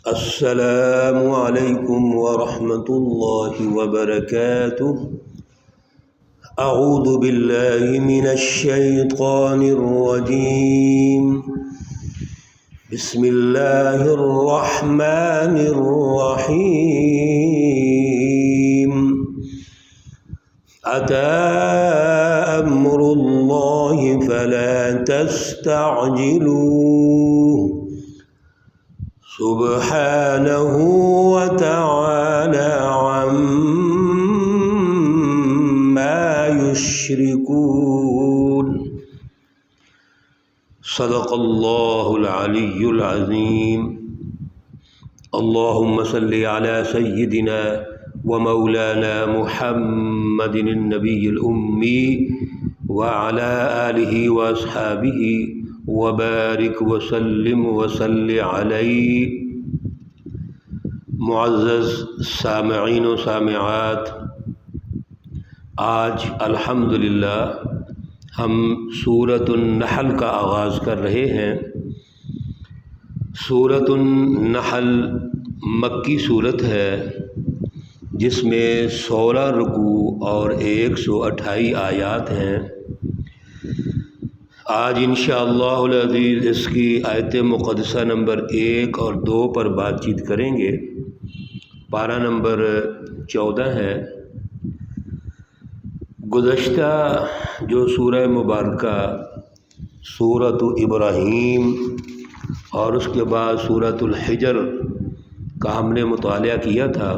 السلام علیکم ورحمۃ اللہ وبرکاتہ۔ اعوذ باللہ من الشیطان الرجیم، بسم اللہ الرحمن الرحیم۔ اتی امر اللہ فلا تستعجلوہ، سبحانہ وتعالی عما یشرکون۔ صدق اللہ العلی العظیم۔ اللہم صلی علی سیدنا ومولانا محمد النبی الأمی وعلی آلہ واصحابہ وبارک وسلم وصلی علیہ۔ معزز سامعین و سامعات، آج الحمدللہ ہم سورۃ النحل کا آغاز کر رہے ہیں۔ سورۃ النحل مکی صورت ہے جس میں 16 رکوع اور 128 آیات ہیں۔ آج انشاءاللہ العزیز اس کی آیت مقدسہ نمبر 1 اور 2 پر بات چیت کریں گے۔ پارہ نمبر 14 ہے۔ گزشتہ جو سورہ مبارکہ سورۃ ابراہیم اور اس کے بعد سورۃ الحجر کا ہم نے مطالعہ کیا تھا،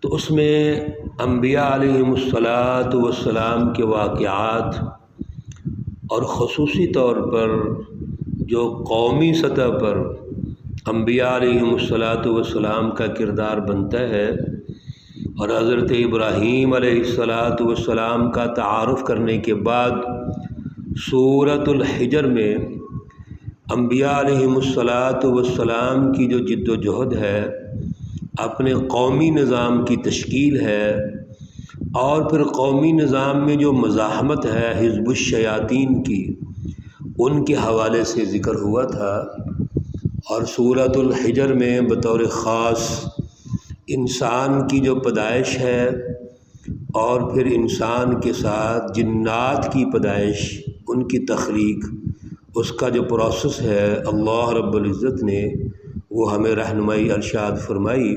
تو اس میں انبیاء علیہم الصلاۃ کے واقعات اور خصوصی طور پر جو قومی سطح پر انبیاء علیہم الصلاۃ کا کردار بنتا ہے، اور حضرت ابراہیم علیہ السلام کا تعارف کرنے کے بعد سورۃ الحجر میں انبیاء علیہم السلام کی جو جد و جہد ہے، اپنے قومی نظام کی تشکیل ہے، اور پھر قومی نظام میں جو مزاحمت ہے حزب الشیاطین کی، ان کے حوالے سے ذکر ہوا تھا۔ اور سورۃ الحجر میں بطور خاص انسان کی جو پیدائش ہے، اور پھر انسان کے ساتھ جنات کی پیدائش، ان کی تخلیق، اس کا جو پروسیس ہے، اللہ رب العزت نے وہ ہمیں رہنمائی ارشاد فرمائی۔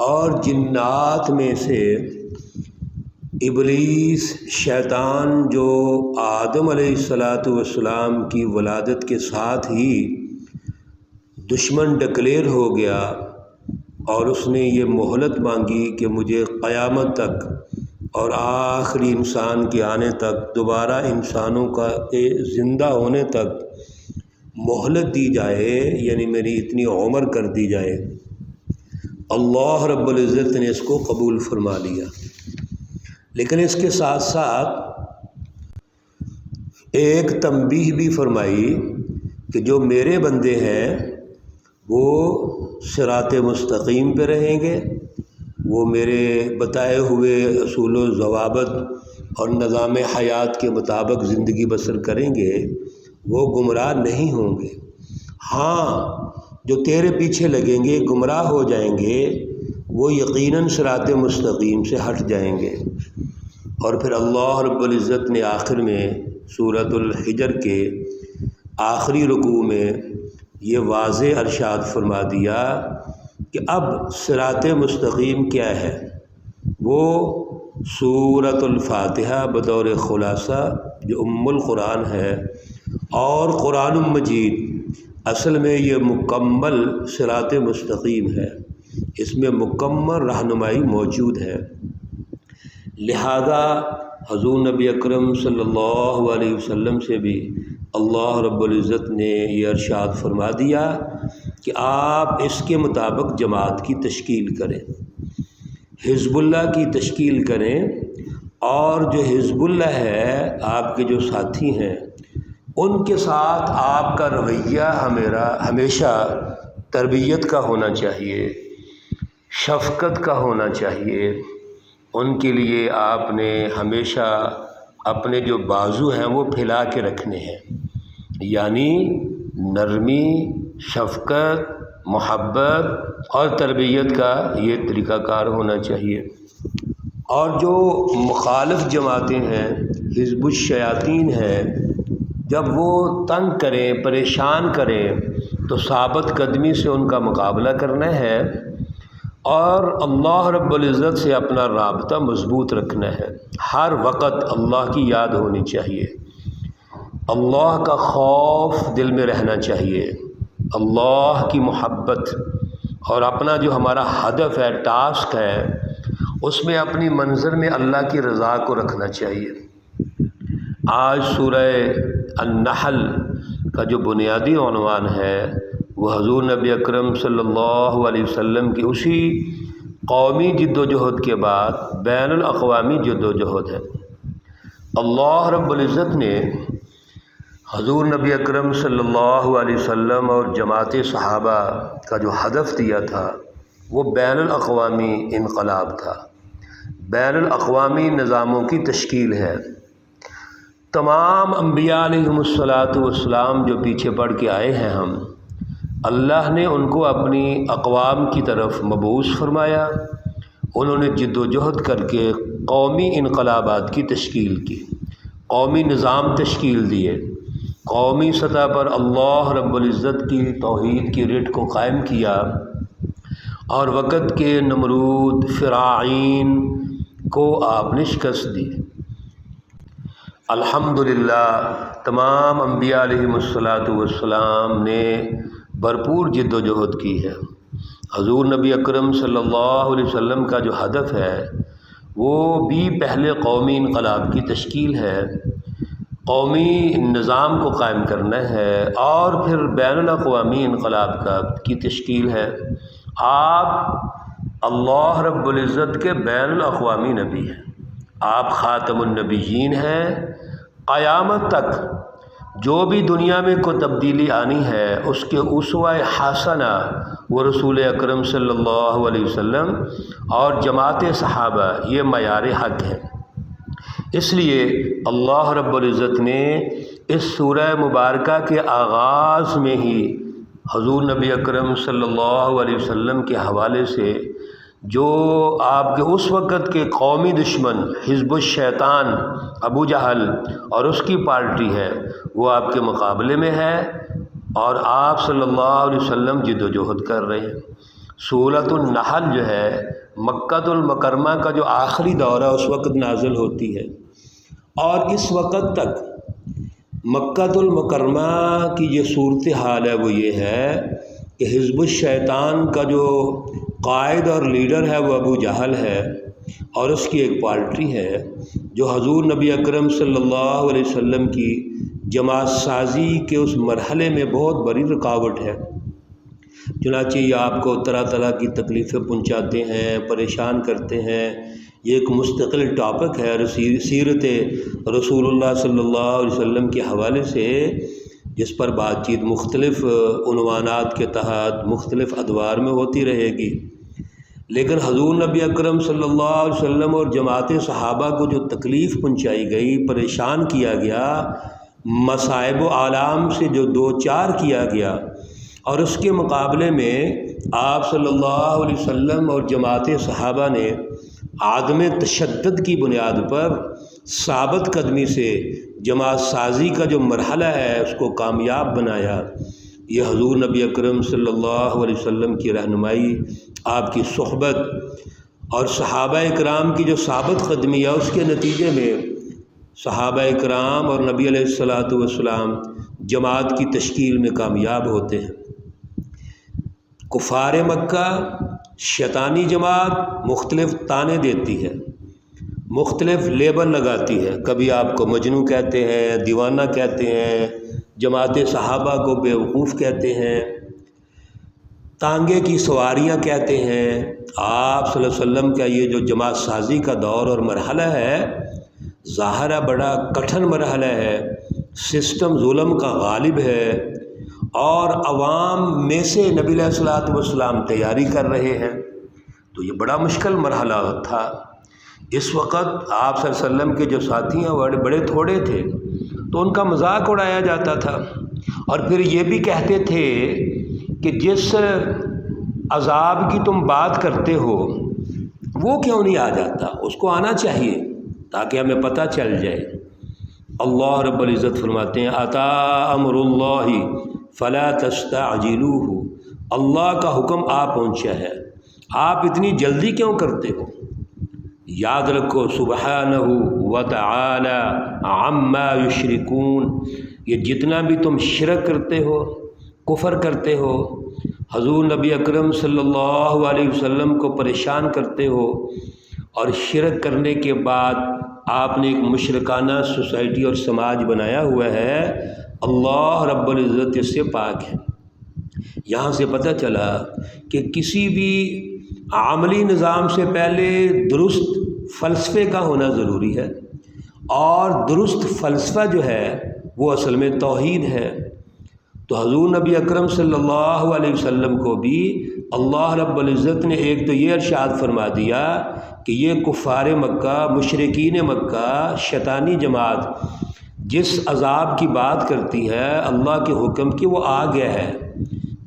اور جنات میں سے ابلیس شیطان جو آدم علیہ السلام کی ولادت کے ساتھ ہی دشمن ڈکلیئر ہو گیا، اور اس نے یہ مہلت مانگی کہ مجھے قیامت تک اور آخری انسان کے آنے تک، دوبارہ انسانوں کا زندہ ہونے تک مہلت دی جائے، یعنی میری اتنی عمر کر دی جائے۔ اللہ رب العزت نے اس کو قبول فرما لیا، لیکن اس کے ساتھ ساتھ ایک تنبیہ بھی فرمائی کہ جو میرے بندے ہیں وہ صراط مستقیم پہ رہیں گے، وہ میرے بتائے ہوئے اصول و ضوابط اور نظام حیات کے مطابق زندگی بسر کریں گے، وہ گمراہ نہیں ہوں گے۔ ہاں، جو تیرے پیچھے لگیں گے، گمراہ ہو جائیں گے، وہ یقیناً صراط مستقیم سے ہٹ جائیں گے۔ اور پھر اللہ رب العزت نے آخر میں سورۃ الحجر کے آخری رکوع میں یہ واضح ارشاد فرما دیا کہ اب صراط مستقیم کیا ہے۔ وہ سورۃ الفاتحہ بطور خلاصہ جو ام القرآن ہے، اور قرآن مجید اصل میں یہ مکمل صراط مستقیم ہے، اس میں مکمل رہنمائی موجود ہے۔ لہذا حضور نبی اکرم صلی اللہ علیہ وسلم سے بھی اللہ رب العزت نے یہ ارشاد فرما دیا کہ آپ اس کے مطابق جماعت کی تشکیل کریں، حزب اللہ کی تشکیل کریں، اور جو حزب اللہ ہے، آپ کے جو ساتھی ہیں، ان کے ساتھ آپ کا رویہ ہمیشہ تربیت کا ہونا چاہیے، شفقت کا ہونا چاہیے۔ ان کے لیے آپ نے ہمیشہ اپنے جو بازو ہیں وہ پھیلا کے رکھنے ہیں، یعنی نرمی شفقت، محبت اور تربیت کا یہ طریقہ کار ہونا چاہیے۔ اور جو مخالف جماعتیں ہیں، حزب الشیاطین ہیں، جب وہ تنگ کریں، پریشان کریں تو ثابت قدمی سے ان کا مقابلہ کرنا ہے اور اللہ رب العزت سے اپنا رابطہ مضبوط رکھنا ہے۔ ہر وقت اللہ کی یاد ہونی چاہیے، اللہ کا خوف دل میں رہنا چاہیے، اللہ کی محبت، اور اپنا جو ہمارا ہدف ہے، ٹاسک ہے، اس میں اپنی منظر میں اللہ کی رضا کو رکھنا چاہیے۔ آج سورہ النحل کا جو بنیادی عنوان ہے وہ حضور نبی اکرم صلی اللہ علیہ وسلم کی اسی قومی جد و جہد کے بعد بین الاقوامی جد و جہد ہے۔ اللہ رب العزت نے حضور نبی اکرم صلی اللہ علیہ وسلم اور جماعت صحابہ کا جو ہدف دیا تھا وہ بین الاقوامی انقلاب تھا، بین الاقوامی نظاموں کی تشکیل ہے۔ تمام انبیاء علیہم والسلام جو پیچھے پڑھ کے آئے ہیں ہم، اللہ نے ان کو اپنی اقوام کی طرف مبعوث فرمایا، انہوں نے جد و جہد کر کے قومی انقلابات کی تشکیل کی، قومی نظام تشکیل دیے، قومی سطح پر اللہ رب العزت کی توحید کی رٹ کو قائم کیا اور وقت کے نمرود فرعون کو آپ نے شکست دی۔ الحمدللہ تمام انبیاء علیہم والسلام نے بھرپور جد و جہد کی ہے۔ حضور نبی اکرم صلی اللہ علیہ وسلم کا جو ہدف ہے وہ بھی پہلے قومی انقلاب کی تشکیل ہے، قومی نظام کو قائم کرنا ہے، اور پھر بین الاقوامی انقلاب کی تشکیل ہے۔ آپ اللہ رب العزت کے بین الاقوامی نبی ہیں، آپ خاتم النبیین ہیں۔ قیامت تک جو بھی دنیا میں کوئی تبدیلی آنی ہے اس کے اسوہ حسنہ وہ رسول اکرم صلی اللہ علیہ وسلم اور جماعت صحابہ، یہ معیار حق ہے۔ اس لیے اللہ رب العزت نے اس سورہ مبارکہ کے آغاز میں ہی حضور نبی اکرم صلی اللہ علیہ وسلم کے حوالے سے جو آپ کے اس وقت کے قومی دشمن حزب الشیطان ابو جہل اور اس کی پارٹی ہے وہ آپ کے مقابلے میں ہے، اور آپ صلی اللہ علیہ وسلم جد و جہد کر رہے ہیں۔ سورۃ النحل جو ہے مکۃ المکرمہ کا جو آخری دورہ اس وقت نازل ہوتی ہے، اور اس وقت تک مکۃ المکرمہ کی یہ صورتحال ہے وہ یہ ہے کہ حزب الشیطان کا جو قائد اور لیڈر ہے وہ ابو جہل ہے، اور اس کی ایک پارٹی ہے جو حضور نبی اکرم صلی اللہ علیہ وسلم کی جماعت سازی کے اس مرحلے میں بہت بڑی رکاوٹ ہے۔ چنانچہ یہ آپ کو طرح طرح کی تکلیفیں پہنچاتے ہیں، پریشان کرتے ہیں۔ یہ ایک مستقل ٹاپک ہے سیرت رسول اللہ صلی اللہ علیہ وسلم کے حوالے سے، جس پر بات چیت مختلف عنوانات کے تحت مختلف ادوار میں ہوتی رہے گی۔ لیکن حضور نبی اکرم صلی اللہ علیہ وسلم اور جماعت صحابہ کو جو تکلیف پہنچائی گئی، پریشان کیا گیا، مصائب و آلام سے جو دو چار کیا گیا، اور اس کے مقابلے میں آپ صلی اللہ علیہ وسلم اور جماعت صحابہ نے عدم تشدد کی بنیاد پر ثابت قدمی سے جماعت سازی کا جو مرحلہ ہے اس کو کامیاب بنایا۔ یہ حضور نبی اکرم صلی اللہ علیہ وسلم کی رہنمائی، آپ کی صحبت اور صحابہ اکرام کی جو ثابت قدمی ہے اس کے نتیجے میں صحابہ اکرام اور نبی علیہ والسلام جماعت کی تشکیل میں کامیاب ہوتے ہیں۔ کفار مکہ شیطانی جماعت مختلف طعنے دیتی ہے، مختلف لیبل لگاتی ہے، کبھی آپ کو مجنوں کہتے ہیں، دیوانہ کہتے ہیں، جماعت صحابہ کو بیوقوف کہتے ہیں، تانگے کی سواریاں کہتے ہیں۔ آپ صلی اللہ علیہ وسلم کا یہ جو جماعت سازی کا دور اور مرحلہ ہے ظاہرہ بڑا کٹھن مرحلہ ہے، سسٹم ظلم کا غالب ہے، اور عوام میں سے نبی علیہ والسلام تیاری کر رہے ہیں، تو یہ بڑا مشکل مرحلہ تھا۔ اس وقت آپ صلی اللہ علیہ وسلم کے جو ساتھی ہیں وہ بڑے تھوڑے تھے، تو ان کا مذاق اڑایا جاتا تھا، اور پھر یہ بھی کہتے تھے کہ جس عذاب کی تم بات کرتے ہو وہ کیوں نہیں آ جاتا؟ اس کو آنا چاہیے تاکہ ہمیں پتہ چل جائے۔ اللہ رب العزت فرماتے ہیں اتا امر اللہ فلا تستعجلوہ، اللہ کا حکم آ پہنچا ہے، آپ اتنی جلدی کیوں کرتے ہو؟ یاد رکھو سبحانہ وتعالی عما یشرکون، یہ جتنا بھی تم شرک کرتے ہو، کفر کرتے ہو، حضور نبی اکرم صلی اللہ علیہ وسلم کو پریشان کرتے ہو، اور شرک کرنے کے بعد آپ نے ایک مشرکانہ سوسائٹی اور سماج بنایا ہوا ہے، اللہ رب العزت اس سے پاک ہے۔ یہاں سے پتہ چلا کہ کسی بھی عملی نظام سے پہلے درست فلسفے کا ہونا ضروری ہے، اور درست فلسفہ جو ہے وہ اصل میں توحید ہے۔ تو حضور نبی اکرم صلی اللہ علیہ وسلم کو بھی اللہ رب العزت نے ایک تو یہ ارشاد فرما دیا کہ یہ کفار مکہ، مشرکین مکہ، شیطانی جماعت جس عذاب کی بات کرتی ہے اللہ کے حکم کی، وہ آ گیا ہے۔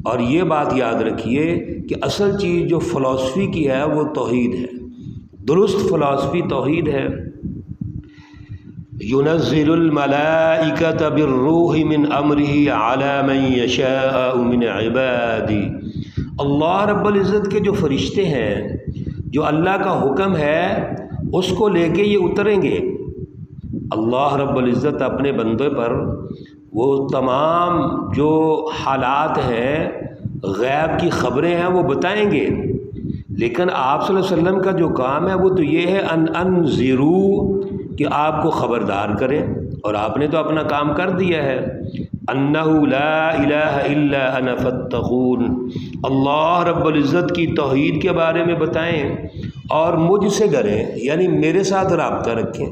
اور یہ بات یاد رکھیے کہ اصل چیز جو فلسفی کی ہے وہ توحید ہے، درست فلسفی توحید ہے۔ ينزل الملائکۃ بالروح من امرہ علی من یشاء من عبادہ، اللہ رب العزت کے جو فرشتے ہیں، جو اللہ کا حکم ہے اس کو لے کے یہ اتریں گے۔ اللہ رب العزت اپنے بندے پر وہ تمام جو حالات ہیں، غیب کی خبریں ہیں، وہ بتائیں گے، لیکن آپ صلی اللہ علیہ وسلم کا جو کام ہے وہ تو یہ ہے انذروا، کہ آپ کو خبردار کریں، اور آپ نے تو اپنا کام کر دیا ہے۔ انہ لا الہ الا انا فاتقون، اللہ رب العزت کی توحید کے بارے میں بتائیں اور مجھ سے ڈریں، یعنی میرے ساتھ رابطہ رکھیں۔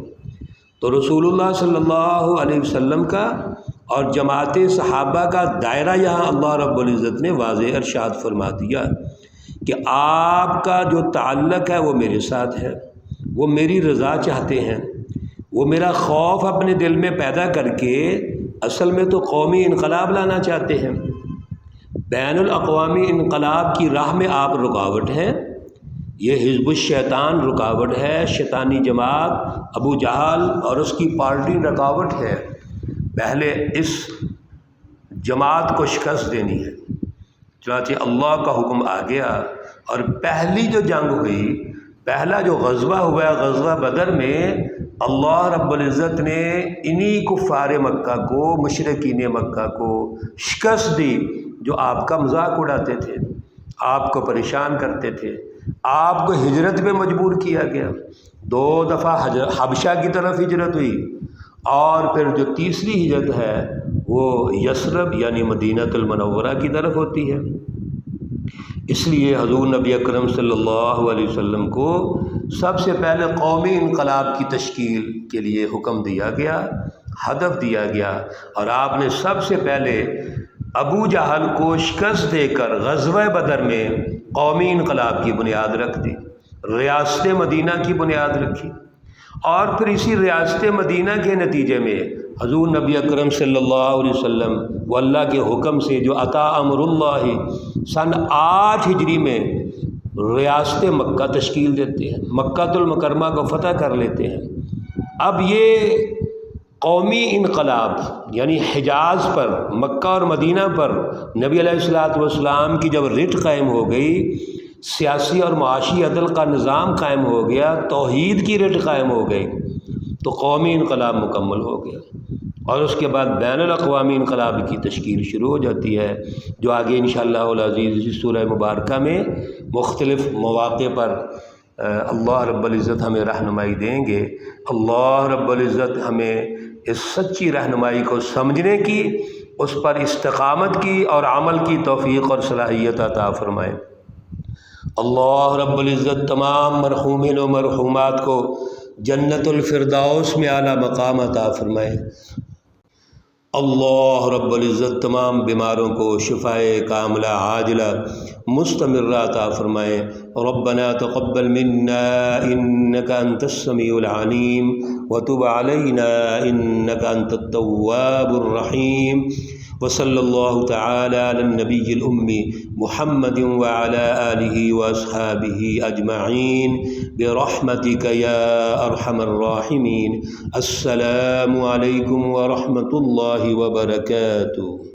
تو رسول اللہ صلی اللہ علیہ وسلم کا اور جماعت صحابہ کا دائرہ یہاں اللہ رب العزت نے واضح ارشاد فرما دیا کہ آپ کا جو تعلق ہے وہ میرے ساتھ ہے، وہ میری رضا چاہتے ہیں، وہ میرا خوف اپنے دل میں پیدا کر کے اصل میں تو قومی انقلاب لانا چاہتے ہیں، بین الاقوامی انقلاب کی راہ میں آپ رکاوٹ ہیں۔ یہ حزب الشیطان رکاوٹ ہے، شیطانی جماعت ابو جہل اور اس کی پارٹی رکاوٹ ہے۔ پہلے اس جماعت کو شکست دینی ہے، چنانچہ اللہ کا حکم آ گیا، اور پہلی جو جنگ ہوئی، پہلا جو غزوہ ہوا، غزوہ بدر میں اللہ رب العزت نے انہی کفار مکہ کو، مشرکین مکہ کو شکست دی جو آپ کا مذاق اڑاتے تھے، آپ کو پریشان کرتے تھے، آپ کو ہجرت پہ مجبور کیا گیا۔ 2 دفعہ حبشہ کی طرف ہجرت ہوئی، اور پھر جو تیسری ہجرت ہے وہ یثرب یعنی مدینہ المنورہ کی طرف ہوتی ہے۔ اس لیے حضور نبی اکرم صلی اللہ علیہ وسلم کو سب سے پہلے قومی انقلاب کی تشکیل کے لیے حکم دیا گیا، ہدف دیا گیا، اور آپ نے سب سے پہلے ابو جہل کو شکست دے کر غزوہ بدر میں قومی انقلاب کی بنیاد رکھ دی، ریاست مدینہ کی بنیاد رکھی، اور پھر اسی ریاست مدینہ کے نتیجے میں حضور نبی اکرم صلی اللہ علیہ وسلم وہ اللہ کے حکم سے جو عطا امر اللہ سن 8 ہجری میں ریاست مکہ تشکیل دیتے ہیں، مکہ المکرمہ کو فتح کر لیتے ہیں۔ اب یہ قومی انقلاب یعنی حجاز پر، مکہ اور مدینہ پر نبی علیہ الصلوۃ والسلام کی جب رٹ قائم ہو گئی، سیاسی اور معاشی عدل کا نظام قائم ہو گیا، توحید کی رٹ قائم ہو گئی، تو قومی انقلاب مکمل ہو گیا، اور اس کے بعد بین الاقوامی انقلاب کی تشکیل شروع ہو جاتی ہے، جو آگے انشاءاللہ العزیز اس سورہ مبارکہ میں مختلف مواقع پر اللہ رب العزت ہمیں رہنمائی دیں گے۔ اللہ رب العزت ہمیں اس سچی رہنمائی کو سمجھنے کی، اس پر استقامت کی اور عمل کی توفیق اور صلاحیت عطا فرمائے۔ اللہ رب العزت تمام مرحومین و مرحومات کو جنت الفردوس میں اعلیٰ مقام عطا فرمائے۔ اللہ رب العزت تمام بیماروں کو شفائے کاملہ عاجلہ مستمرہ عطا فرمائے۔ ربنا تقبل منا انک انت السمیع العلیم وتب علینا انک انت التواب الرحیم وصلی اللہ تعالی علی النبی الامی محمد وعلی آلہ واصحابہ اجمعین برحمتک یا ارحم الراحمین۔ السلام علیکم ورحمۃ اللہ وبرکاتہ۔